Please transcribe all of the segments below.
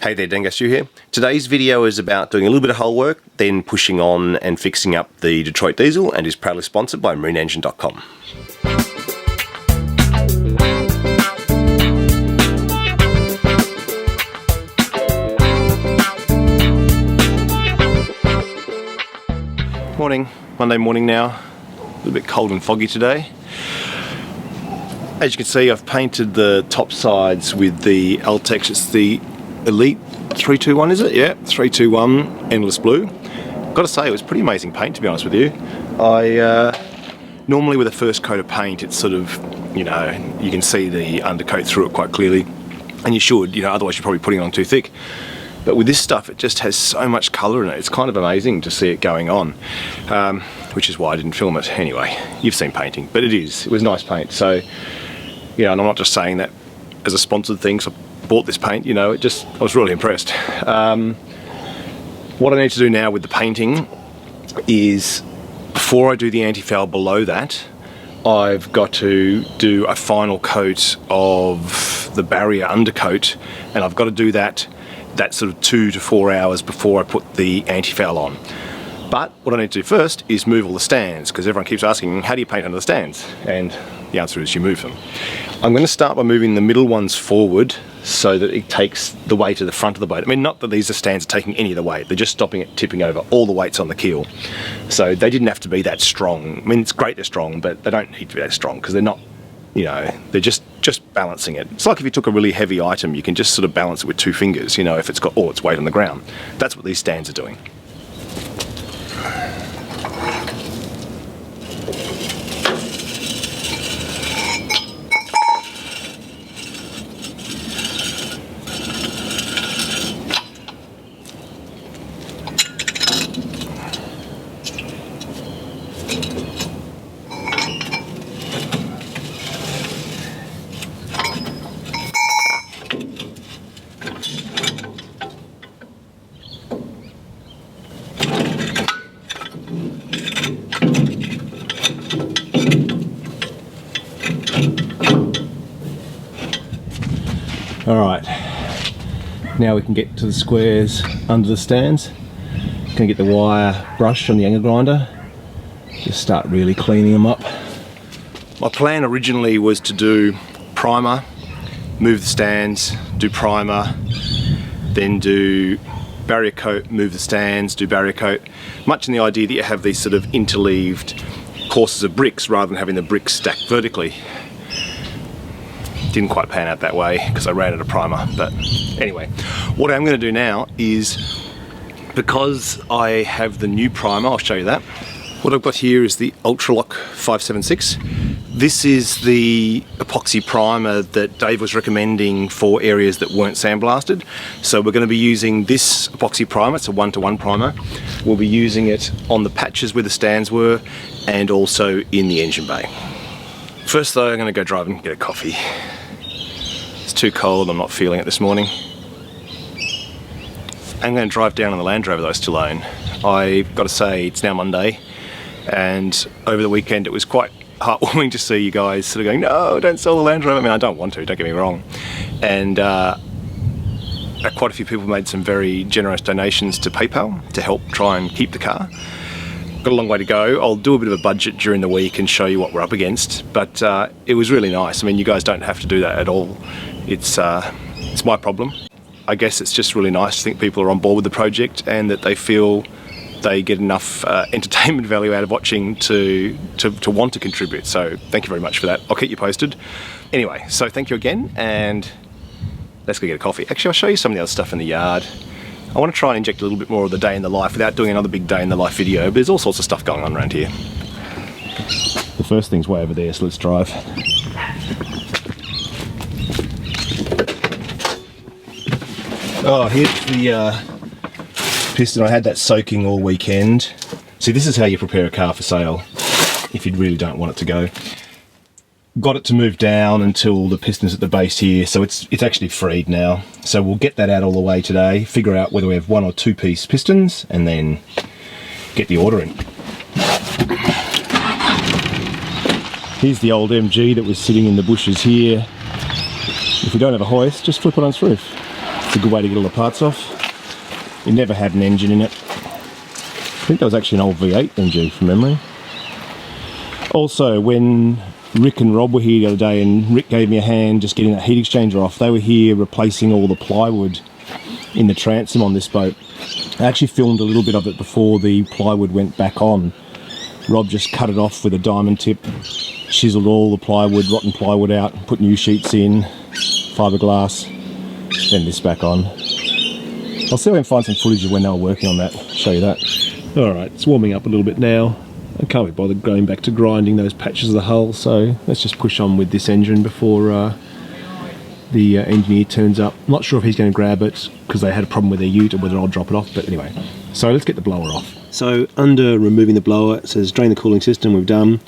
Hey there, Dengar Stu here. Today's video is about doing a little bit of hull work, then pushing on and fixing up the Detroit diesel, and is proudly sponsored by MarineEngine.com. Morning, Monday morning now. A little bit cold and foggy today. As you can see, I've painted the top sides with the Altex. It's the Elite 321, is it? Yeah, 321 Endless Blue. Got to say, it was pretty amazing paint, to be honest with you. Normally with a first coat of paint, it's sort of, you can see the undercoat through it quite clearly, and you should, otherwise you're probably putting it on too thick. But with this stuff, it just has so much colour in it. It's kind of amazing to see it going on, which is why I didn't film it. Anyway, you've seen painting, but it was nice paint. So, and I'm not just saying that as a sponsored thing, so I bought this paint, I was really impressed. What I need to do now with the painting is, before I do the anti-foul below that, I've got to do a final coat of the barrier undercoat, and I've got to do that sort of 2 to 4 hours before I put the anti-foul on. But what I need to do first is move all the stands, because everyone keeps asking, how do you paint under the stands? And the answer is you move them. I'm going to start by moving the middle ones forward so that it takes the weight of the front of the boat. I mean, not that these stands are taking any of the weight, they're just stopping it tipping over. All the weight's on the keel. So they didn't have to be that strong. I mean, it's great they're strong, but they don't need to be that strong, because they're not, they're just balancing it. It's like if you took a really heavy item, you can just sort of balance it with 2 fingers, if it's got all its weight on the ground. That's what these stands are doing. Alright, now we can get to the squares under the stands. Gonna get the wire brush on the angle grinder, just start really cleaning them up. My plan originally was to do primer, move the stands, do primer, then do barrier coat, move the stands, do barrier coat, much in the idea that you have these sort of interleaved courses of bricks rather than having the bricks stacked vertically. Didn't quite pan out that way because I ran out of primer, but anyway, what I'm going to do now is, because I have the new primer, I'll show you that. What I've got here is the Ultralock 576. This is the epoxy primer that Dave was recommending for areas that weren't sandblasted. So we're going to be using this epoxy primer. It's a 1-to-1 primer. We'll be using it on the patches where the stands were, and also in the engine bay. First though, I'm going to go drive and get a coffee. It's too cold, I'm not feeling it this morning. I'm going to drive down on the Land Rover that I still own. I've got to say, it's now Monday, and over the weekend it was quite heartwarming to see you guys sort of going, no, don't sell the Land Rover. I mean, I don't want to, don't get me wrong. And quite a few people made some very generous donations to PayPal to help try and keep the car. Got a long way to go. I'll do a bit of a budget during the week and show you what we're up against, but it was really nice. I mean, you guys don't have to do that at all. It's my problem. I guess it's just really nice to think people are on board with the project and that they feel they get enough entertainment value out of watching to want to contribute. So thank you very much for that. I'll keep you posted. Anyway, so thank you again, and let's go get a coffee. Actually, I'll show you some of the other stuff in the yard. I want to try and inject a little bit more of the day in the life without doing another big day in the life video, but there's all sorts of stuff going on around here. The first thing's way over there, so let's drive. Oh, here's the piston. I had that soaking all weekend. See, this is how you prepare a car for sale if you really don't want it to go. Got it to move down until the piston's at the base here, so it's actually freed now. So we'll get that out all the way today, figure out whether we have 1 or 2 piece pistons, and then get the order in. Here's the old MG that was sitting in the bushes here. If we don't have a hoist, just flip it on its roof. It's a good way to get all the parts off. It never had an engine in it. I think that was actually an old V8 MG from memory. Also, when Rick and Rob were here the other day and Rick gave me a hand just getting that heat exchanger off, they were here replacing all the plywood in the transom on this boat. I actually filmed a little bit of it before the plywood went back on. Rob just cut it off with a diamond tip, chiseled all the plywood, rotten plywood out, put new sheets in, fiberglass, then this back on. I'll see if I can find some footage of when they were working on that, show you that. Alright, it's warming up a little bit now. I can't be bothered going back to grinding those patches of the hull, so let's just push on with this engine before the engineer turns up. I'm not sure if he's going to grab it because they had a problem with their ute or whether I'll drop it off, but anyway. So let's get the blower off. So under removing the blower, it says drain the cooling system, we've done.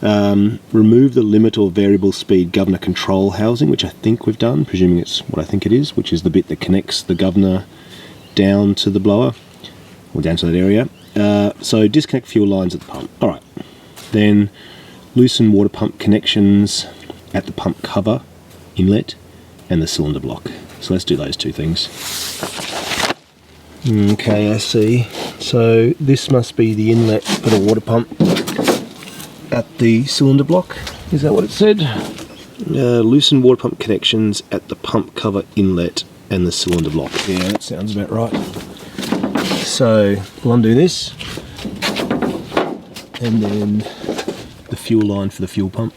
Remove the limit or variable speed governor control housing, which I think we've done, presuming it's what I think it is, which is the bit that connects the governor down to the blower, or down to that area. So disconnect fuel lines at the pump. Alright, then loosen water pump connections at the pump cover, inlet, and the cylinder block. So let's do those two things. Okay, I see. So this must be the inlet for the water pump at the cylinder block. Is that what it said? Loosen water pump connections at the pump cover inlet and the cylinder block. Yeah, that sounds about right. So we'll undo this, and then the fuel line for the fuel pump.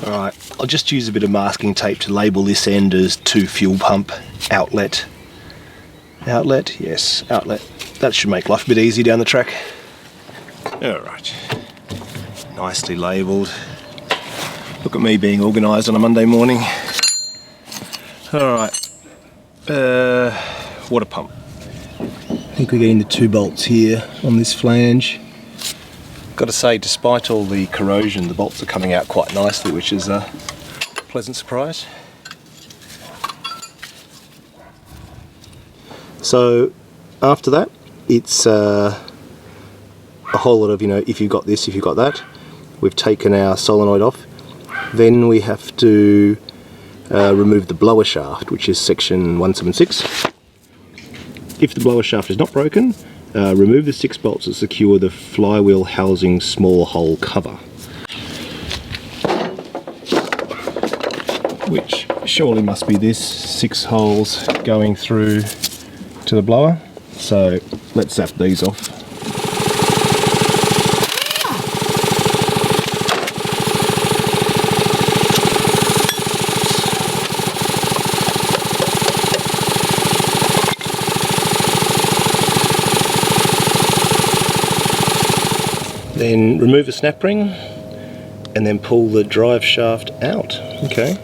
Alright, I'll just use a bit of masking tape to label this end as to fuel pump outlet. Outlet? Yes, outlet. That should make life a bit easier down the track. Alright, nicely labelled. Look at me being organised on a Monday morning. Alright, water pump. I think we're getting the 2 bolts here on this flange. Got to say, despite all the corrosion, the bolts are coming out quite nicely, which is a pleasant surprise. So after that, it's a whole lot of, you know, if you've got this, if you've got that. We've taken our solenoid off. Then we have to remove the blower shaft, which is section 176. If the blower shaft is not broken, remove the 6 bolts that secure the flywheel housing small hole cover, which surely must be this 6 holes going through to the blower. So let's zap these off. Then remove the snap ring and then pull the drive shaft out. Okay.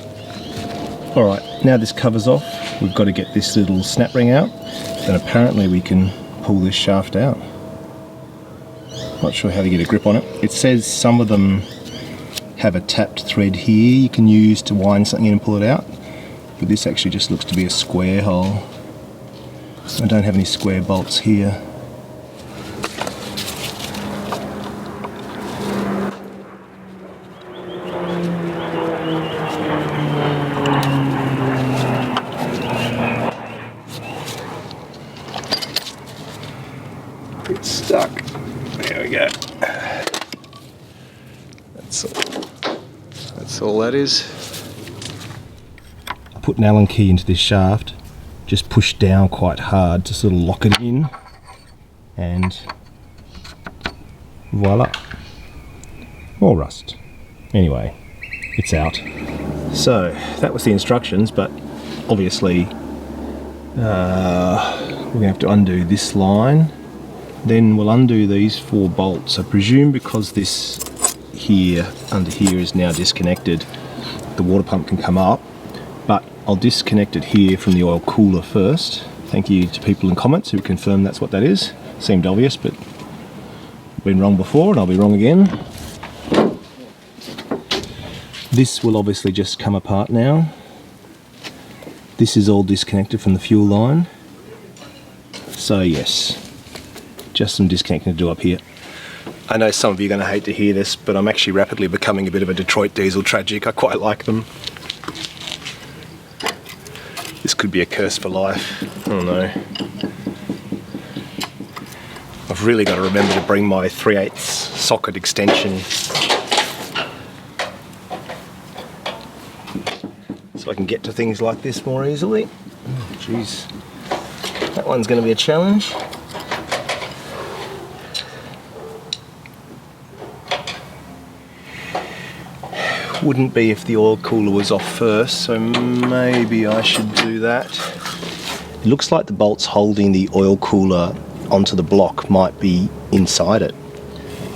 Alright, now this cover's off, we've got to get this little snap ring out, and apparently we can pull this shaft out. Not sure how to get a grip on it. It says some of them have a tapped thread here you can use to wind something in and pull it out, but this actually just looks to be a square hole. I don't have any square bolts here. It's stuck. There we go. That's all that is. Put an Allen key into this shaft, just push down quite hard to sort of lock it in, and voila. Or rust. Anyway, it's out. So that was the instructions, but obviously we're going to have to undo this line. Then we'll undo these 4 bolts. I presume because this here, under here, is now disconnected, the water pump can come up, but I'll disconnect it here from the oil cooler first, Thank you to people in comments who confirmed that's what that is. Seemed obvious, but I've been wrong before and I'll be wrong again. This will obviously just come apart now. This is all disconnected from the fuel line. So yes, just some disconnecting to do up here. I know some of you are going to hate to hear this, but I'm actually rapidly becoming a bit of a Detroit diesel tragic. I quite like them. This could be a curse for life. I don't know. I've really got to remember to bring my 3/8 socket extension so I can get to things like this more easily. Oh, jeez. That one's going to be a challenge. Wouldn't be if the oil cooler was off first, so maybe I should do that. It looks like the bolts holding the oil cooler onto the block might be inside it.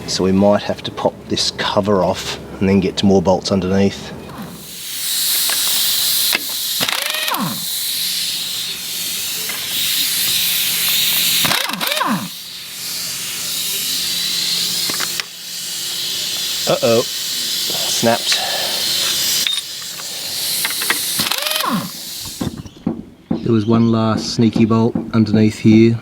So we might have to pop this cover off and then get to more bolts underneath. Uh-oh, snapped. There was one last sneaky bolt underneath here.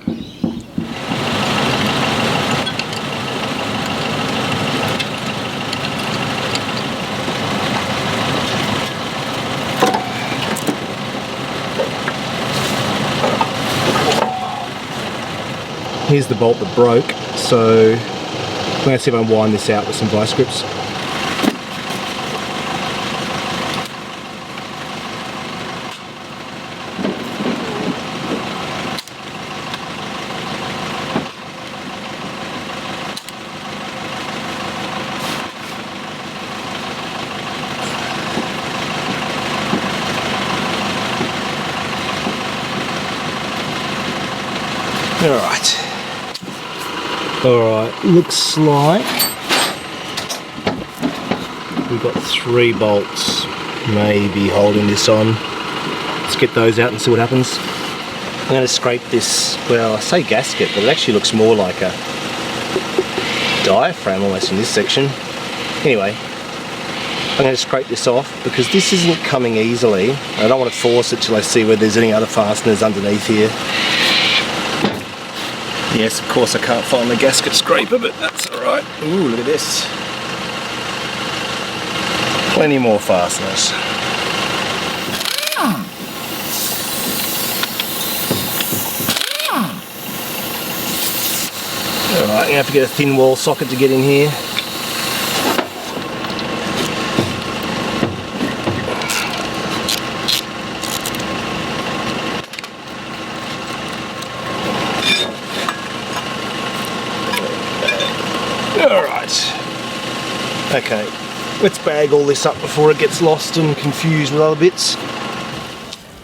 Here's the bolt that broke, so I'm going to see if I can wind this out with some vice grips. Alright, looks like we've got 3 bolts maybe holding this on. Let's get those out and see what happens. I'm going to scrape this, well, I say gasket, but it actually looks more like a diaphragm almost in this section. Anyway, I'm going to scrape this off because this isn't coming easily. I don't want to force it till I see whether there's any other fasteners underneath here. Yes, of course I can't find the gasket scraper, but that's alright. Ooh, look at this. Plenty more fasteners. Alright, I'm going to have to get a thin wall socket to get in here. Okay, let's bag all this up before it gets lost and confused with other bits.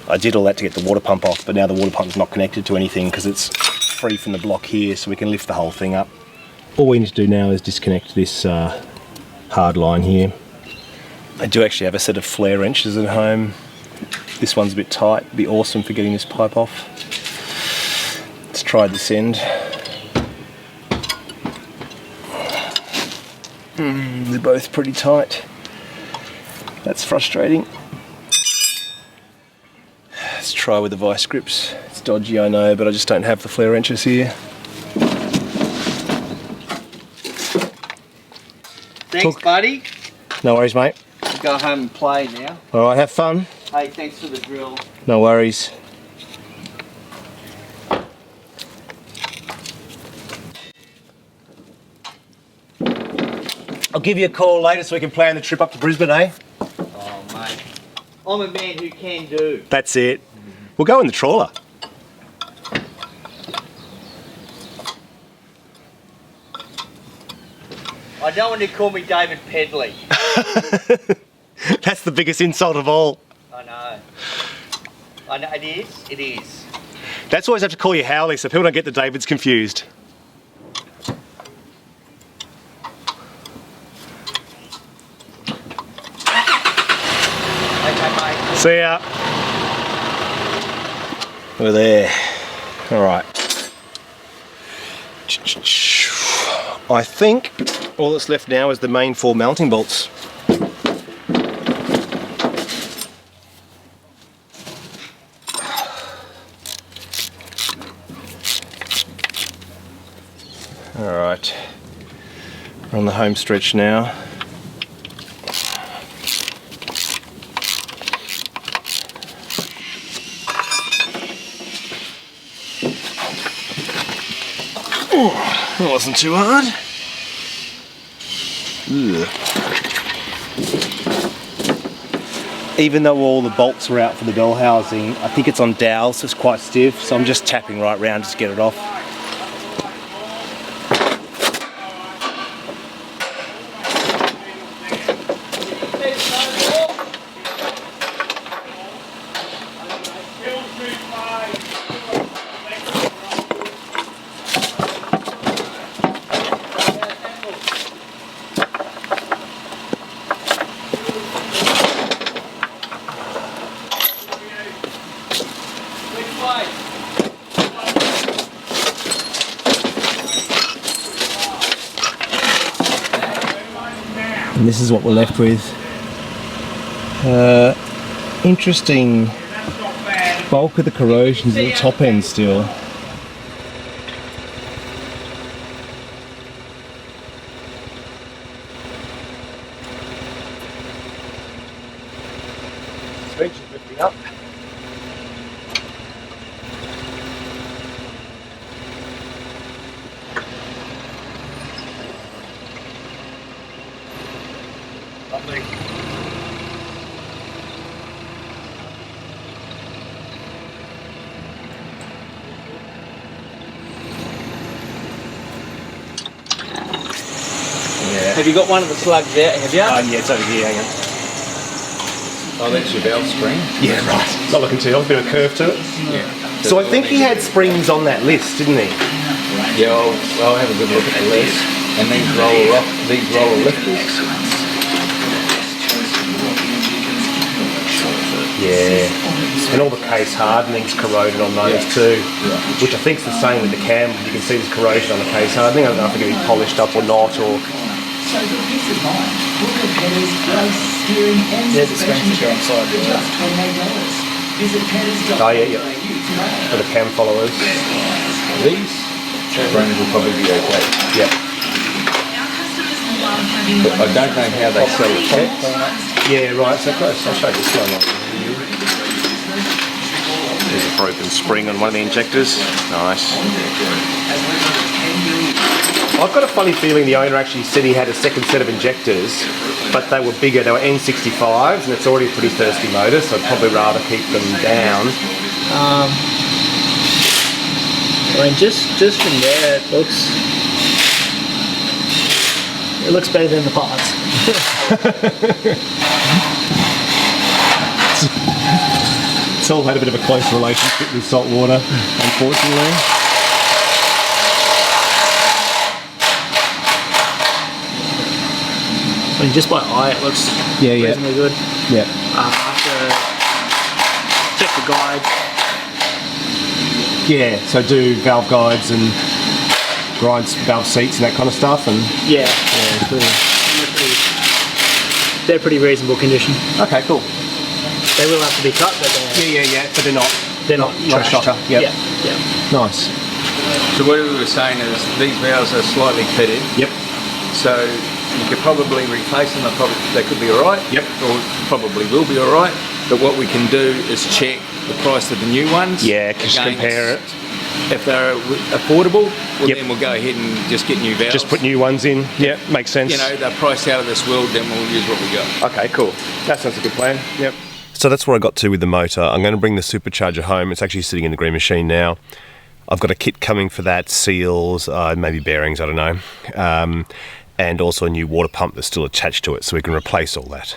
I did all that to get the water pump off, but now the water pump's not connected to anything because it's free from the block here, so we can lift the whole thing up. All we need to do now is disconnect this hard line here. I do actually have a set of flare wrenches at home. This one's a bit tight, it'd be awesome for getting this pipe off. Let's try this end. They're both pretty tight. That's frustrating. Let's try with the vice grips. It's dodgy, I know, but I just don't have the flare wrenches here. Thanks, buddy. No worries, mate. Go home and play now. Alright, have fun. Hey, thanks for the drill. No worries. I'll give you a call later so we can plan the trip up to Brisbane, eh? Oh, mate. I'm a man who can do. That's it. We'll go in the trawler. I don't want to call me David Pedley. That's the biggest insult of all. I know. I know, it is. It is. That's why I always have to call you Howley so people don't get the Davids confused. Okay, mate. See ya. We're there. All right. I think all that's left now is the main 4 mounting bolts. All right, we're on the home stretch now. Oh, that wasn't too hard. Ugh. Even though all the bolts are out for the bell housing, I think it's on dowels, so it's quite stiff, so I'm just tapping right round just to get it off. And this is what we're left with. Interesting bulk of the corrosion's at the top end still. Suspension's lifting up. Lovely. Yeah. Have you got one of the slugs out, have you? Yeah, it's over here, hang on. Oh, that's your valve spring? Yeah, right. Not looking too, a bit of a curve to it. Yeah. So I think he had springs on that list, didn't he? Yeah, I'll have a good look at the list. And these roller lifters. Yeah. And all the case hardening's corroded on those too. Which I think's the same with the cam. You can see there's corrosion on the case hardening. I don't know if it's going to be polished up or not, or... So for peace of mind, look at Petters brakes, steering and suspension checks for just $28. Visit Petters.com.au Oh yeah, for the cam followers. These springs will probably be okay. Yep. But I don't know how they sell the packs. Yeah, right, so close. I'll show you this one. There's a broken spring on one of the injectors. Nice. I've got a funny feeling the owner actually said he had a second set of injectors, but they were bigger. They were N65s, and it's already a pretty thirsty motor, so I'd probably rather keep them down. I mean, just from there, it looks better than the parts. It's all had a bit of a close relationship with salt water, unfortunately. I mean, just by eye, it looks reasonably good. Yeah. I have to check the guide. Yeah, so do valve guides and grind valve seats and that kind of stuff, and They're pretty reasonable condition. okay, cool. They will have to be cut, but But they're not they're not trashed. shocker. Yep. Yeah. Nice. So what we were saying is these valves are slightly pitted. Yep. So you could probably replace them. They could be all right. Yep. Or probably will be all right. But what we can do is check the price of the new ones. Yeah, just compare it. If they're affordable, well, Yep. then we'll go ahead and just get new valves. Just put new ones in. Yeah, makes sense. You know, they're priced out of this world, then we'll use what we got. Okay, cool. That sounds a good plan. Yep. So that's where I got to with the motor. I'm going to bring the supercharger home. It's actually sitting in the green machine now. I've got a kit coming for that, seals, maybe bearings, I don't know. And also a new water pump that's still attached to it, so we can replace all that.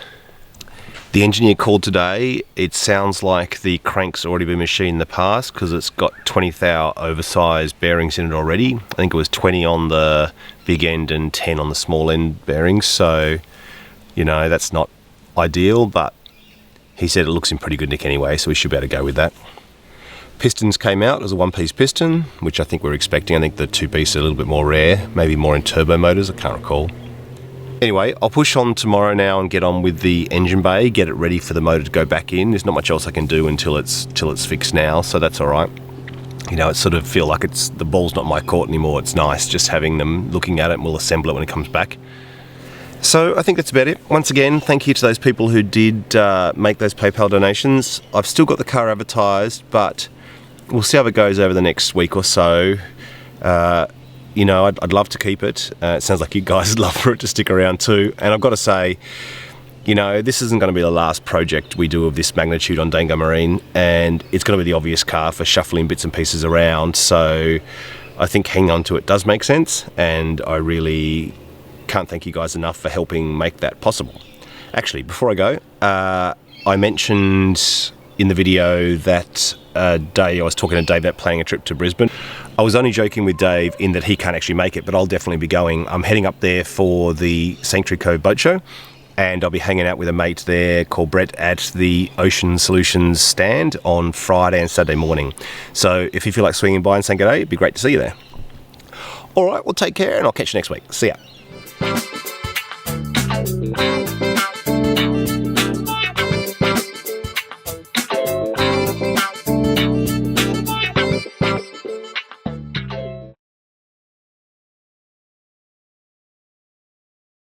The engineer called today. It sounds like the crank's already been machined in the past because it's got 20 thou oversized bearings in it already. I think it was 20 on the big end and 10 on the small end bearings. So, you know, that's not ideal, but he said it looks in pretty good nick anyway, so we should be able to go with that. Pistons came out as a one-piece piston, which I think we're expecting. I think the two-piece are a little bit more rare, maybe more in turbo motors, I can't recall. Anyway, I'll push on tomorrow now and get on with the engine bay, get it ready for the motor to go back in. There's not much else I can do until it's fixed now, so that's all right. You know, it sort of feel like the ball's not my court anymore. It's nice just having them looking at it, and we'll assemble it when it comes back. So I think that's about it. Once again, thank you to those people who did make those PayPal donations. I've still got the car advertised, but we'll see how it goes over the next week or so. You know, I'd love to keep it. It sounds like you guys would love for it to stick around too. And I've got to say, you know, this isn't going to be the last project we do of this magnitude on Dango Marine, and it's going to be the obvious car for shuffling bits and pieces around. So I think hanging on to it does make sense, and I really can't thank you guys enough for helping make that possible. Actually, before I go, I mentioned in the video that day I was talking to Dave about planning a trip to Brisbane. I was only joking with Dave in that he can't actually make it, but I'll definitely be going. I'm heading up there for the Sanctuary Cove Boat Show, and I'll be hanging out with a mate there called Brett at the Ocean Solutions stand on Friday and Saturday morning. So if you feel like swinging by and saying g'day, it'd be great to see you there. All right, well, take care, and I'll catch you next week. See ya.